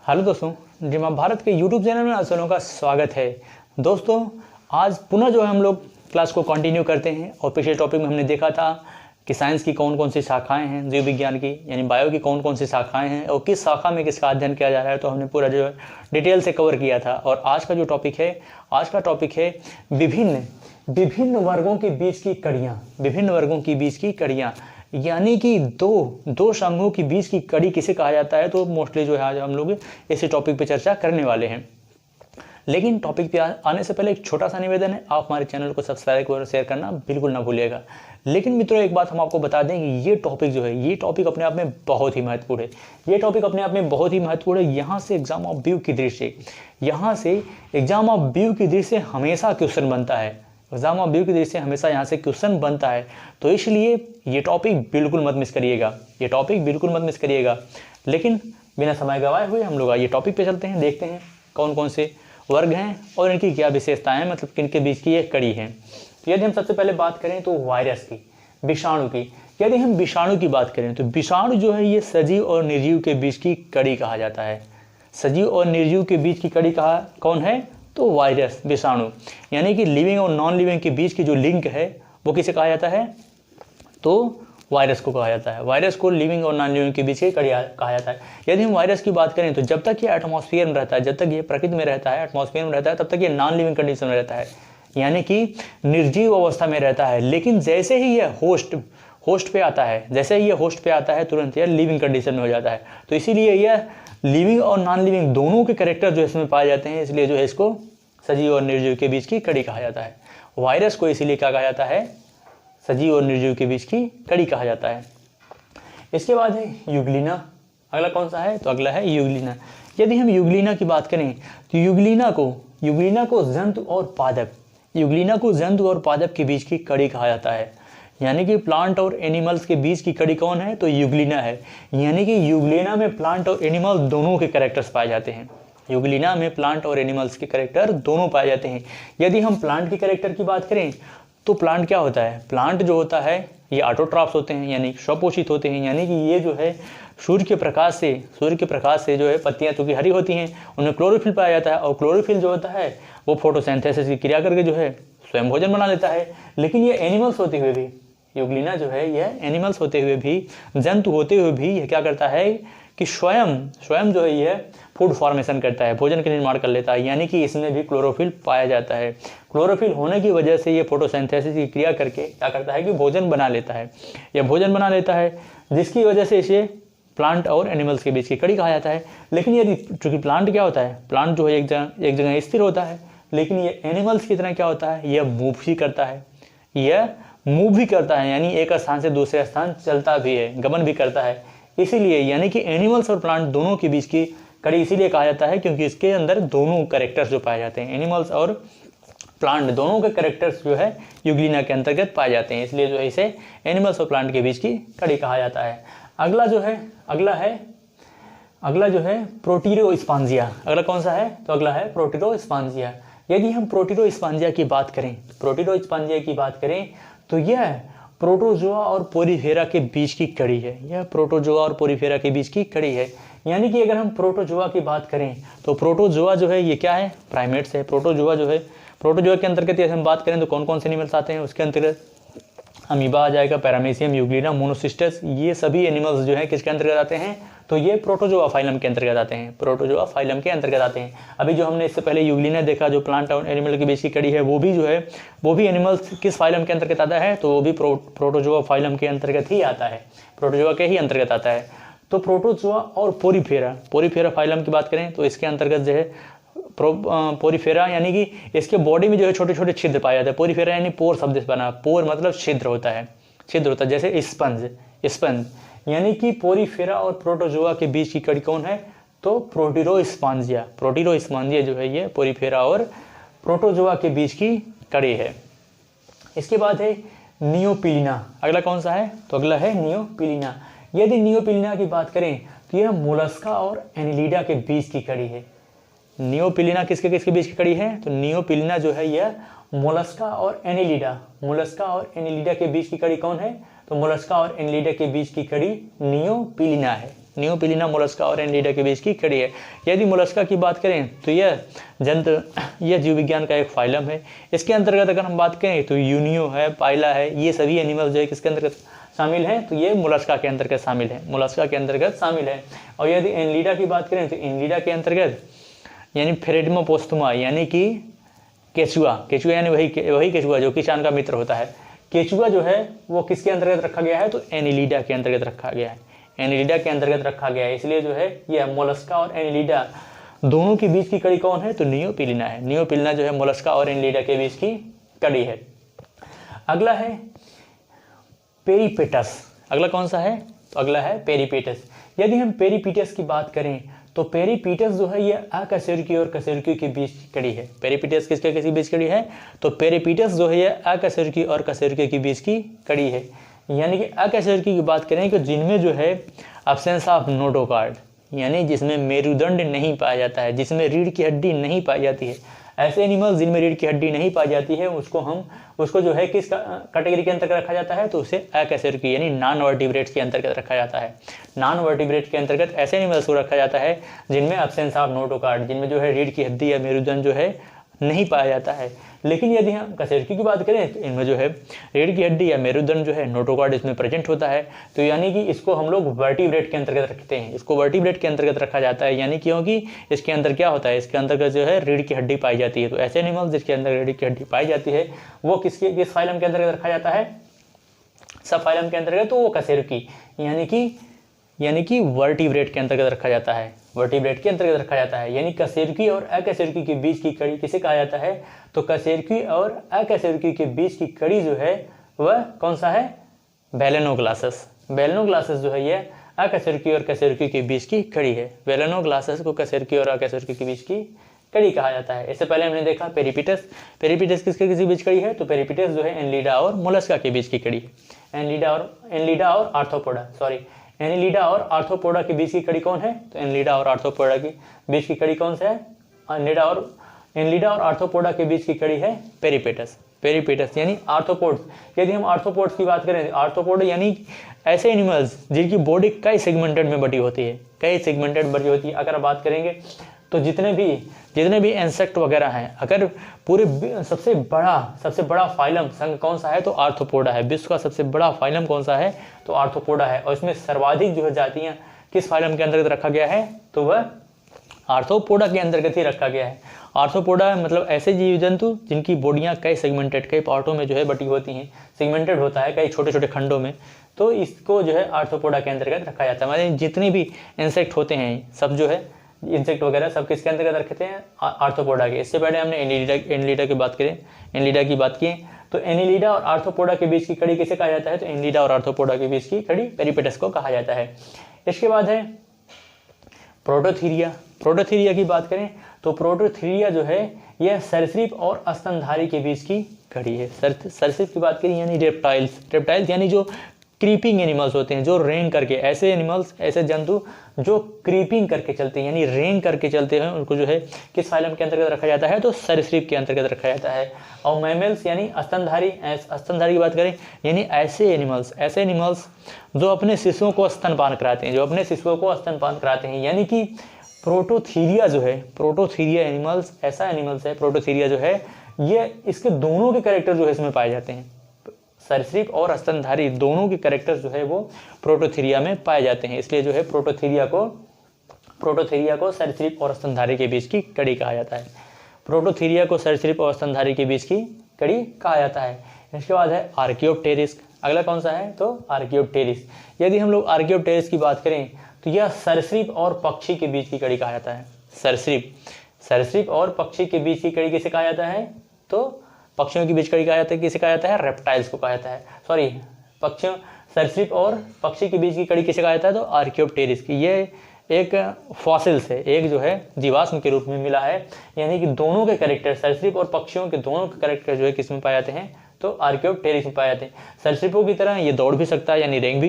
Hello दोस्तों, जी महाभारत के YouTube channel में आप सबों का स्वागत है। दोस्तों आज पुनः जो है हम लोग क्लास को कंटिन्यू करते हैं और पिछले टॉपिक में हमने देखा था कि साइंस की कौन कौन सी शाखाएं हैं, जीव विज्ञान की यानी बायो की कौन कौन सी शाखाएं हैं और किस शाखा में किसका अध्ययन किया जा रहा है। तो हमने पूरा जो है डिटेल से कवर किया था। और आज का जो टॉपिक है, आज का टॉपिक है विभिन्न वर्गों के बीच की कड़ियाँ, विभिन्न वर्गों के बीच की कड़ियाँ यानी कि दो संघों के बीच की कड़ी किसे कहा जाता है। तो मोस्टली जो है आज हम लोग इसी टॉपिक पे चर्चा करने वाले हैं। लेकिन टॉपिक पे आने से पहले एक छोटा सा निवेदन है, आप हमारे चैनल को सब्सक्राइब और शेयर करना बिल्कुल ना भूलिएगा। लेकिन मित्रों एक बात हम आपको बता दें कि ये टॉपिक जो है, ये टॉपिक अपने आप में बहुत ही महत्वपूर्ण है। ये टॉपिक अपने आप में बहुत ही महत्वपूर्ण है। यहाँ से एग्जाम ऑफ व्यू की दृष्टि से हमेशा क्वेश्चन बनता है। एग्जाम ऑफ व्यू की दृष्टि से हमेशा यहाँ से क्वेश्चन बनता है। तो इसलिए ये टॉपिक बिल्कुल मत मिस करिएगा, ये टॉपिक बिल्कुल मत मिस करिएगा। लेकिन बिना समय गवाए हुए हम लोग आइए टॉपिक पे चलते हैं, देखते हैं कौन कौन से वर्ग हैं और इनकी क्या विशेषताएं हैं, मतलब किनके बीच की ये कड़ी है। तो यदि हम सबसे पहले बात करें तो वायरस की, विषाणु की। यदि हम विषाणु की बात करें तो विषाणु जो है ये सजीव और निर्जीव के बीच की कड़ी कहा जाता है। सजीव और निर्जीव के बीच की कड़ी कौन है? तो वायरस, विषाणु। यानी कि लिविंग और नॉन लिविंग के बीच की जो लिंक है वो किसे कहा जाता है? तो वायरस को कहा जाता है। वायरस को लिविंग और नॉन लिविंग के बीच की कड़ी कहा जाता है। यदि हम वायरस की बात करें तो जब तक ये एटमॉस्फेयर में रहता है, जब तक ये प्रकृति में रहता है, एटमॉस्फेयर में रहता है, तब तक ये नॉन लिविंग कंडीशन में रहता है, यानी कि निर्जीव अवस्था में रहता है। लेकिन जैसे ही ये होस्ट पे आता है, जैसे ही ये होस्ट पे आता है तुरंत यह लिविंग कंडीशन में हो जाता है। तो इसीलिए यह लिविंग और नॉन लिविंग दोनों के कैरेक्टर जो इसमें पाए जाते हैं, इसलिए जो है इसको सजीव और निर्जीव के बीच की कड़ी कहा जाता है। वायरस को इसीलिए क्या कहा जाता है? सजीव और निर्जीव के बीच की कड़ी कहा जाता है। इसके बाद है युग्लिना। अगला कौन सा है? तो अगला है युग्लिना। यदि हम युग्लिना की बात करें तो युग्लिना को जंतु और पादप के बीच की कड़ी कहा जाता है। यानी कि प्लांट और एनिमल्स के बीच की कड़ी कौन है? तो युग्लिना है। यानी कि युग्लिना में प्लांट और एनिमल दोनों के कैरेक्टर्स पाए जाते हैं। युग्लिना में प्लांट और एनिमल्स के कैरेक्टर दोनों पाए जाते हैं। यदि हम प्लांट के कैरेक्टर की बात करें तो प्लांट क्या होता है? प्लांट जो होता है ये ऑटोट्रॉफ्स होते हैं, यानी स्वपोषित होते हैं। यानी कि ये जो है सूर्य के प्रकाश से जो है पत्तियां चूंकि हरी होती हैं उनमें क्लोरोफिल पाया जाता है, और क्लोरोफिल जो होता है वो फोटोसिंथेसिस की क्रिया करके जो है स्वयं भोजन बना लेता है। लेकिन ये एनिमल्स होते हुए भी, युग्लिना जो है यह एनिमल्स होते हुए भी, जंतु होते हुए भी यह क्या करता है कि स्वयं जो है यह फूड फॉर्मेशन करता है, भोजन का निर्माण कर लेता है। यानी कि इसमें भी क्लोरोफिल पाया जाता है। क्लोरोफिल होने की वजह से ये फोटोसिंथेसिस की क्रिया करके क्या करता है कि भोजन बना लेता है। यह भोजन बना लेता है जिसकी वजह से इसे प्लांट और एनिमल्स के बीच की कड़ी कहा जाता है। लेकिन यदि चूंकि प्लांट क्या होता है? प्लांट जो है एक जगह स्थिर होता है, लेकिन ये एनिमल्स की तरह क्या होता है? यह मूव भी करता है, यानी एक स्थान से दूसरे स्थान चलता भी है, गमन भी करता है। इसीलिए यानी कि एनिमल्स और प्लांट दोनों के बीच की कड़ी इसीलिए कहा जाता है क्योंकि इसके अंदर दोनों कैरेक्टर्स जो पाए जाते हैं, एनिमल्स और प्लांट दोनों के कैरेक्टर्स जो है युग्लिना के अंतर्गत पाए जाते हैं। इसलिए जो है इसे एनिमल्स और प्लांट के बीच की कड़ी कहा जाता है। अगला जो है प्रोटीरोस्पांजिया। अगला कौन सा है? तो अगला है प्रोटीरोस्पांजिया। यदि हम प्रोटीरोस्पांजिया की बात करें तो यह प्रोटोजोआ और पोरीफेरा के बीच की कड़ी है। यानी कि अगर हम प्रोटोजोआ की बात करें तो प्रोटोजोआ जो है ये क्या है? प्राइमेट्स है। प्रोटोजोआ के अंतर्गत यदि हम बात करें तो कौन कौन से एनिमल्स आते हैं? उसके अंतर्गत अमीबा आ जाएगा, पैरामीशियम, यूग्लिना, मोनोसिस्टस, ये सभी एनिमल्स जो है किसके अंतर्गत आते हैं? तो ये प्रोटोजोआ फाइलम के अंतर्गत आते हैं। अभी जो हमने इससे पहले युग्लिना देखा जो प्लांट और एनिमल के बीच की कड़ी है, वो भी एनिमल्स किस फाइलम के अंतर्गत आता है? तो वो भी प्रोटोजोआ फाइलम के अंतर्गत ही आता है, प्रोटोजोआ के ही अंतर्गत आता है। तो प्रोटोजोआ और पोरीफेरा फाइलम की बात करें तो इसके अंतर्गत जो है पोरीफेरा, यानी कि इसके बॉडी में जो है छोटे छोटे छिद्र पाए जाते हैं। पोरीफेरा यानी पोर शब्द से बना, पोर मतलब छिद्र होता है, जैसे स्पंज। यानी कि पोरीफेरा और प्रोटोजोआ के बीच की कड़ी कौन है? तो प्रोटीरोस्पांजिया जो है ये पोरीफेरा और प्रोटोजोआ के बीच की कड़ी है। इसके बाद है नियोपिलिना। अगला कौन सा है? तो अगला है नियोपिलिना। यदि नियोपिलिना की बात करें तो यह मोलस्का और एनिलिडा के बीच की कड़ी है। नियोपिलिना किसके बीच की कड़ी है? तो नियोपिलिना जो है यह मोलस्का और एनिलिडा के बीच की कड़ी कौन है? तो मोलस्का और एनिलिडा के बीच की कड़ी नियोपिलिना है। नियोपिलिना मोलस्का और एनिलिडा के बीच की कड़ी है। यदि मोलस्का की बात करें तो यह यह जीव विज्ञान का एक फाइलम है। इसके अंतर्गत अगर हम बात करें तो यूनियो है, पाइला है, ये सभी एनिमल्स जो है किसके अंतर्गत शामिल है, तो ये मोलस्का के अंतर्गत शामिल है, मोलस्का के अंतर्गत शामिल है। और यदि एनिलिडा की बात करें तो एनिलिडा के अंतर्गत यानी फेरेडिमोपोस्टुमा यानी कि केचुआ, केचुआ यानी वही केचुआ जो किसान का मित्र होता है, केचुआ जो है वो किसके अंतर्गत रखा गया है, तो एनिलिडा के अंतर्गत रखा गया है, एनिलिडा के अंतर्गत रखा गया है। इसलिए जो है यह मोलस्का और एनिलिडा दोनों के बीच की कड़ी कौन है, तो नियोपिलिना है। नियोपिलिना जो है मोलस्का और एनिलिडा के बीच की कड़ी है। अगला है पेरिपेटस। अगला कौन सा है, तो अगला है पेरिपेटस। यदि हम पेरिपेटस की बात करें तो पेरिपेटस जो है ये अकशेरुकी और कशेरुकी के बीच की कड़ी है। पेरिपेटस किसके किसी बीच कड़ी है, तो पेरिपेटस जो है ये अकशेरुकी और कशेरुकी के बीच की कड़ी है। यानी कि अकशेरुकी की बात करें कि जिनमें जो है एब्सेंस ऑफ नोटोकार्ड यानी जिसमें मेरुदंड नहीं पाया जाता है, जिसमें रीढ़ की हड्डी नहीं पाई जाती है, ऐसे एनिमल्स जिनमें रीढ़ की हड्डी नहीं पाई जाती है उसको जो है किस कैटेगरी के अंतर्गत रखा जाता है, तो उसे अकशेरुकी यानी नॉन वर्टिब्रेट्स के अंतर्गत रखा जाता है। नॉन वर्टिब्रेट के अंतर्गत ऐसे एनिमल्स को रखा जाता है जिनमें एब्सेंस ऑफ नोटोकार्ड, जिनमें जो है रीढ़ की हड्डी या मेरुदंड जो है नहीं पाया जाता है। लेकिन यदि हम कशेरुकी की बात करें तो इनमें जो है रीढ़ की हड्डी या मेरुदंड जो है नोटोकार्ड इसमें प्रेजेंट होता है। तो यानी कि इसको हम लोग वर्टिब्रेट के अंतर्गत रखते हैं, इसको वर्टिब्रेट के अंतर्गत रखा जाता है। यानी क्योंकि इसके अंदर क्या होता है, इसके अंतर्गत जो है रीढ़ की हड्डी पाई जाती है। तो ऐसे एनिमल्स जिसके अंदर रीढ़ की हड्डी पाई जाती है वो किस फाइलम के अंतर्गत रखा जाता है, सब फाइलम के अंतर्गत, तो वो कशेरुकी यानी कि वर्टिब्रेट के अंतर्गत रखा जाता है, वर्टिब्रेट के अंतर्गत रखा जाता है। यानी कशेरुकी और अकशेरुकी के बीच की कड़ी किसे कहा जाता है, तो कशेरुकी और अकशेरुकी के बीच की कड़ी जो है वह कौन सा है, बेलेनोग्लासस। बेलेनोग्लासस जो है यह अकशेरुकी और कशेरुकी के बीच की कड़ी है। बेलेनोग्लासस को कशेरुकी और अकशेरुकी के बीच की कड़ी कहा जाता है। इससे पहले हमने देखा पेरिपेटस, पेरिपेटस किसके किसी बीच कड़ी है, तो पेरिपेटस जो है एनिलिडा और मोलस्का के बीच की कड़ी है। एनिलिडा और आर्थ्रोपोडा एनिलिडा और आर्थ्रोपोडा के बीच की कड़ी कौन है, तो एनिलिडा और आर्थ्रोपोडा के बीच की कड़ी कौन सा है, एनिलिडा और आर्थ्रोपोडा के बीच की कड़ी है पेरिपेटस यानी आर्थ्रोपोड्स। यदि हम आर्थ्रोपोड्स की बात करें, आर्थ्रोपोड यानी ऐसे एनिमल्स जिनकी बॉडी कई सेगमेंटेड में बटी होती है, कई सेगमेंटेड बटी होती है। अगर बात करेंगे तो जितने भी इंसेक्ट वगैरह हैं, अगर पूरे सबसे बड़ा फाइलम संघ कौन सा है, तो आर्थ्रोपोडा है। विश्व का सबसे बड़ा फाइलम कौन सा है, तो आर्थ्रोपोडा है। और इसमें सर्वाधिक जो है जातियां किस फाइलम के अंतर्गत रखा गया है, तो वह आर्थ्रोपोडा के अंतर्गत ही रखा गया है। आर्थ्रोपोडा मतलब ऐसे जीव जंतु जिनकी बॉडियां कई पार्टों में जो है बटी होती हैं, सेगमेंटेड होता है कई छोटे छोटे खंडों में, तो इसको जो है आर्थ्रोपोडा के अंतर्गत रखा जाता है। मतलब जितने भी इंसेक्ट होते हैं सब जो है इंसेक्ट वगैरह सब किसके अंतर्गत रखते हैं, आर्थ्रोपोडा के। इससे पहले हमने एनिलिडा की बात की, तो एनिलिडा और आर्थ्रोपोडा के बीच की कड़ी किसे कहा जाता है, तो एनिलिडा और आर्थ्रोपोडा के बीच की कड़ी पेरिपेटस को कहा जाता है। इसके बाद है प्रोटोथीरिया की बात करें तो प्रोटोथीरिया जो है यह सरीसृप और स्तनधारी के बीच की कड़ी है। सरीसृप की बात करें यानी रेप्टाइल्स यानी जो क्रीपिंग एनिमल्स होते हैं, जो रेंग करके, ऐसे एनिमल्स ऐसे जंतु जो क्रीपिंग करके चलते हैं यानी रेंग करके चलते हैं, उनको जो है किस फाइलम के अंतर्गत रखा जाता है, तो सरीसृप के अंतर्गत रखा जाता है। और मैमल्स यानी स्तनधारी की बात करें यानी ऐसे एनिमल्स जो अपने शिशुओं को स्तनपान कराते हैं, यानी कि प्रोटोथीरिया एनिमल्स ऐसा एनिमल्स है, प्रोटोथीरिया जो है ये इसके दोनों के कैरेक्टर जो है इसमें पाए जाते हैं। सरीसृप और स्तनधारी दोनों के कैरेक्टर्स जो है वो प्रोटोथीरिया में पाए जाते हैं। इसलिए जो है प्रोटोथीरिया को सरीसृप और स्तनधारी के बीच की कड़ी कहा जाता है। प्रोटोथीरिया को सरीसृप और स्तनधारी के बीच की कड़ी कहा जाता है। इसके बाद है आर्कियोप्टेरिस। अगला कौन सा है, तो आर्कियोप्टेरिस। यदि हम लोग आर्कियोप्टेरिस की बात करें तो यह सरीसृप और पक्षी के बीच की कड़ी कहा जाता है। सरीसृप और पक्षी के बीच की कड़ी किसे कहा जाता है, तो पक्षियों के बीच कड़ी कहा जाता है, किसे कहा जाता है, रेप्टाइल्स को कहा जाता है। सरीसृप और पक्षी के बीच की कड़ी किसे कहा जाता है, तो आर्कियोप्टेरिस की। ये एक फॉसिल्स है, एक जो है जीवाश्म के रूप में मिला है। यानी कि दोनों के कैरेक्टर, सरीसृप और पक्षियों के दोनों के कैरेक्टर जो है किस में पाए जाते हैं, तो आर्कियोप्टेरिस में पाए जाते हैं। सरीसृपों की तरह ये दौड़ भी सकता है यानी रेंग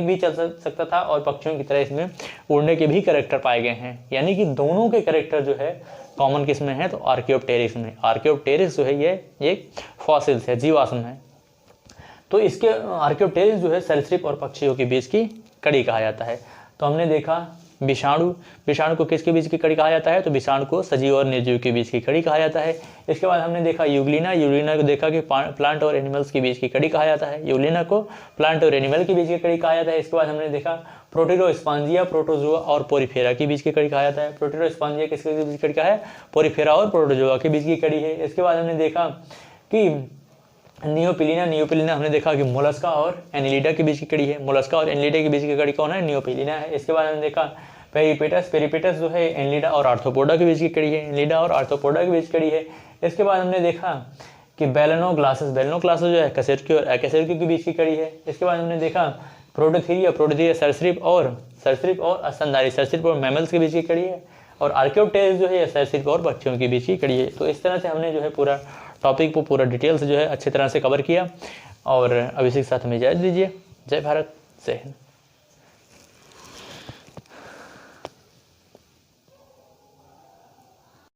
भी चल सकता था, और पक्षियों की तरह इसमें उड़ने के भी कैरेक्टर पाए गए हैं। यानी कि दोनों के कैरेक्टर जो है कॉमन किस में है, तो आर्कियोप्टेरिस में। आर्कियोप्टेरिस जो है ये एक फॉसिल्स है, जीवाश्म है। तो इसके आर्कियोप्टेरिस जो है सरीसृप और पक्षियों के बीच की कड़ी कहा जाता है। तो हमने देखा विषाणु, विषाणु को किसके बीच की कड़ी कहा जाता है, तो विषाणु को सजीव और निर्जीव के बीच की कड़ी कहा जाता है। इसके बाद हमने देखा यूग्लिना, यूग्लिना को देखा कि प्लांट और एनिमल्स के बीच की कड़ी कहा जाता है, यूग्लिना को प्लांट और एनिमल के बीच की कड़ी कहा जाता है। इसके बाद हमने देखा प्रोटेरोस्पांजिया, प्रोटोजोआ और पोरीफेरा के बीच की कड़ी कहा जाता है। प्रोटेरोस्पांजिया किसके बीच की कड़ी का है, पोरीफेरा और प्रोटोजोआ के बीच की कड़ी है। इसके बाद हमने देखा कि नियोपिलिना, नियोपिलिना हमने देखा कि मोलस्का और एनिलिडा के बीच की कड़ी है, मोलस्का और एनिलिडा के बीच की कड़ी कौन है, नियोपिलिना है। इसके बाद हमने देखा पेरिपेटस, पेरिपेटस जो है एनिलिडा और आर्थ्रोपोडा के बीच की कड़ी है, एनिलिडा और आर्थ्रोपोडा के बीच की कड़ी है। इसके बाद हमने देखा कि बेलेनोग्लासेस, बेलेनोग्लासेस जो है कशेरुकी और अकशेरुकी के बीच की कड़ी है। इसके बाद हमने देखा प्रोटोथीरिया, प्रोटोथीरिया सरीसृप और स्तनधारी, सरीसृप और मैमल्स के बीच की कड़ी है। और आर्कियोप्टेरिस जो है सरीसृप और पक्षियों के बीच की कड़ी है। तो इस तरह से हमने जो है पूरा टॉपिक को पूरा डिटेल से जो है अच्छी तरह से कवर किया। और अब इसी के साथ हमें इजाज़त दीजिए। जय भारत, जय हिंद।